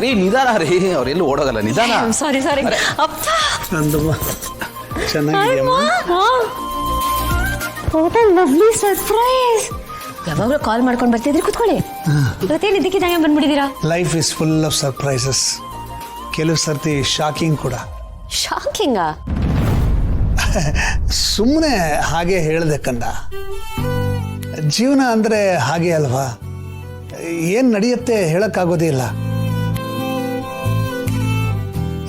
ರೀ ನಿಧಾನ ರೀ, ಅವ್ರೆಲ್ಲೂ ಓಡೋಗಲ್ಲ, ನಿಧಾನ. ಸಾರಿ ಅಪ್ಪ. ನಂದಮ್ಮ ಚೆನ್ನಾಗಿದೆಯಮ್ಮ. Lovely surprise. ಯಾವಾಗಲೂ ಕಾಲ್ ಮಾಡ್ಕೊಂಡು ಬರ್ತಿದ್ರಿ, ಕುತ್ಕೊಳ್ಳಿ. ಇವತ್ತೇನು ಇದಕ್ಕಿದಂಗೆ ಬಂದ್ಬಿಟ್ಟಿದ್ದೀರಾ? Life is full of surprises. ಕೆಲವು ಸರ್ತಿ ಶಾಕಿಂಗ್ ಕೂಡ. ಶಾಕಿಂಗಾ? ಸುಮ್ಮನೆ ಹಾಗೆ ಹೇಳಿದೆ ಕಂದ. ಜೀವನ ಅಂದರೆ ಹಾಗೆ ಅಲ್ವಾ, ಏನು ನಡೆಯುತ್ತೆ ಹೇಳೋಕ್ಕಾಗೋದೇ ಇಲ್ಲ.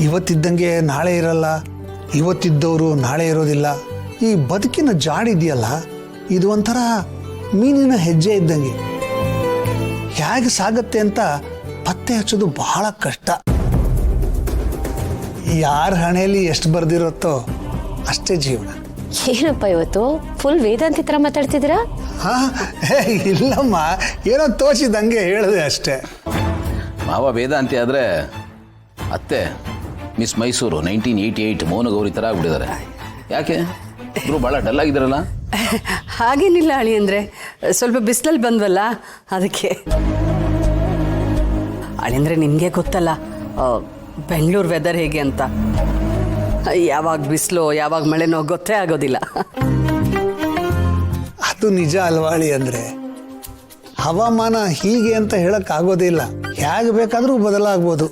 ಇವತ್ತಿದ್ದಂಗೆ ನಾಳೆ ಇರಲ್ಲ, ಇವತ್ತಿದ್ದವರು ನಾಳೆ ಇರೋದಿಲ್ಲ. ಈ ಬದುಕಿನ ಜಾಡಿದೆಯಲ್ಲ, ಇದು ಒಂಥರ ಮೀನಿನ ಹೆಜ್ಜೆ ಇದ್ದಂಗೆ. ಹೇಗೆ ಸಾಗತ್ತೆ ಅಂತ ಪತ್ತೆ ಹಚ್ಚೋದು ಬಹಳ ಕಷ್ಟ. ಯಾರ ಹಣೆಯಲ್ಲಿ ಎಷ್ಟು ಬರ್ದಿರುತ್ತೋ ಅಷ್ಟೇ ಜೀವನ. ಏನಪ್ಪ ಇವತ್ತು ಫುಲ್ ವೇದಾಂತಿ ಥರ ಮಾತಾಡ್ತಿದ್ದೀರಾ? ಹಾ, ಇಲ್ಲಮ್ಮ, ಏನೋ ತೋಚಿದಂಗೆ ಹೇಳಿದೆ ಅಷ್ಟೇ. ಮಾವ ವೇದಾಂತಿ ಆದರೆ ಅತ್ತೆ ಮಿಸ್ ಮೈಸೂರು 1988 ಮೌನಗೌರಿ ಥರ ಆಗ್ಬಿಟ್ಟಿದ್ದಾರೆ. ಯಾಕೆ ಇವರು ಭಾಳ ಡಲ್ ಆಗಿದ್ದಾರಲ್ಲ? ಹಾಗೇನಿಲ್ಲ ಅಳಿ, ಅಂದರೆ ಸ್ವಲ್ಪ ಬಿಸಿಲಲ್ಲಿ ಬಂದ್ವಲ್ಲ ಅದಕ್ಕೆ. ಅಳಿ ಅಂದರೆ ನಿಮಗೆ ಗೊತ್ತಲ್ಲ ಬೆಂಗಳೂರು ವೆದರ್ ಹೇಗೆ ಅಂತ. ಯಾವಾಗ ಬಿಸಿಲು ಯಾವಾಗ ಮಳೆನೋ ಗೊತ್ತೇ ಆಗೋದಿಲ್ಲ. ಅದು ನಿಜ ಅಲ್ವಾಳಿ. ಅಂದರೆ ಹವಾಮಾನ ಹೀಗೆ ಅಂತ ಹೇಳೋಕ್ಕಾಗೋದಿಲ್ಲ. ಹೇಗೆ ಬೇಕಾದರೂ ಬದಲಾಗ್ಬೋದು,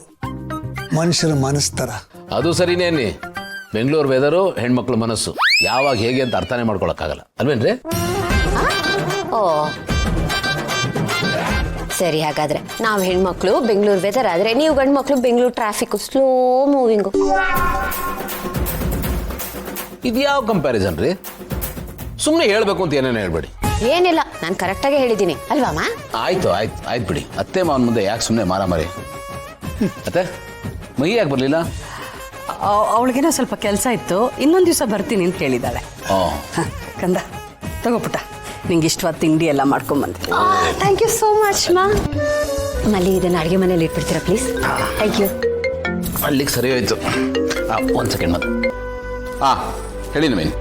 ಮನುಷ್ಯರ ಮನಸ್ಸು ಥರ. ಅದು ಸರಿನೇ ಅನ್ನಿ. ಬೆಂಗಳೂರು ವೆದರು ಹೆಣ್ಮಕ್ಳ ಮನಸ್ಸು ಯಾವಾಗ ಹೇಗೆ ಅಂತ ಅರ್ಥನೇ ಮಾಡ್ಕೊಳಕ್ಕಾಗಲ್ಲ ಅಲ್ವೇನ್ರಿ? ಓ ಸರಿ, ಹಾಗಾದ್ರೆ ನಾವು ಹೆಣ್ಮಕ್ಳು ಬೆಂಗಳೂರು ವೆದರ್ ಆದ್ರೆ ನೀವು ಗಂಡು ಮಕ್ಳು ಬೆಂಗಳೂರು ಟ್ರಾಫಿಕ್ ಸ್ಲೋ ಮೂವಿಂಗು. ಇದು ಯಾವ ಕಂಪ್ಯಾರಿಸನ್ ರೀ? ಸುಮ್ಮನೆ ಹೇಳ್ಬೇಕು ಅಂತ ಏನೇನು ಹೇಳ್ಬೇಡಿ. ಏನಿಲ್ಲ, ನಾನು ಕರೆಕ್ಟಾಗಿ ಹೇಳಿದ್ದೀನಿ ಅಲ್ವಾಮ್ಮ? ಆಯ್ತು ಬಿಡಿ. ಅತ್ತೆ ಮಾವನ ಮುಂದೆ ಯಾಕೆ ಸುಮ್ಮನೆ ಮಾರಾಮಾರಿ? ಅತ್ತೆ ಮೈ ಯಾಕೆ ಬರಲಿಲ್ಲ? ಅವಳಿಗೇನೋ ಸ್ವಲ್ಪ ಕೆಲಸ ಇತ್ತು, ಇನ್ನೊಂದು ದಿವಸ ಬರ್ತೀನಿ ಅಂತ ಹೇಳಿದ್ದಾಳೆ. ಕಂದ ತಗೋಪುಟ್ಟ, ನಿಂಗೆ ಇಷ್ಟವಾದ ತಿಂಡಿ ಎಲ್ಲ ಮಾಡ್ಕೊಂಬಂದೆ. ಥ್ಯಾಂಕ್ ಯು ಸೋ ಮಚ್ ಮಾ. ಮಲ್ಲಿ ಇದನ್ನು ಅಡುಗೆ ಮನೇಲಿ ಇಟ್ಬಿಡ್ತೀರಾ ಪ್ಲೀಸ್? Thank you. ಅಲ್ಲಿಗೆ ಸರಿ ಹೋಯ್ತು. ಒಂದು ಸೆಕೆಂಡ್ ಮತ್ತೆ. ಹೇಳಿ ನವೀನ್.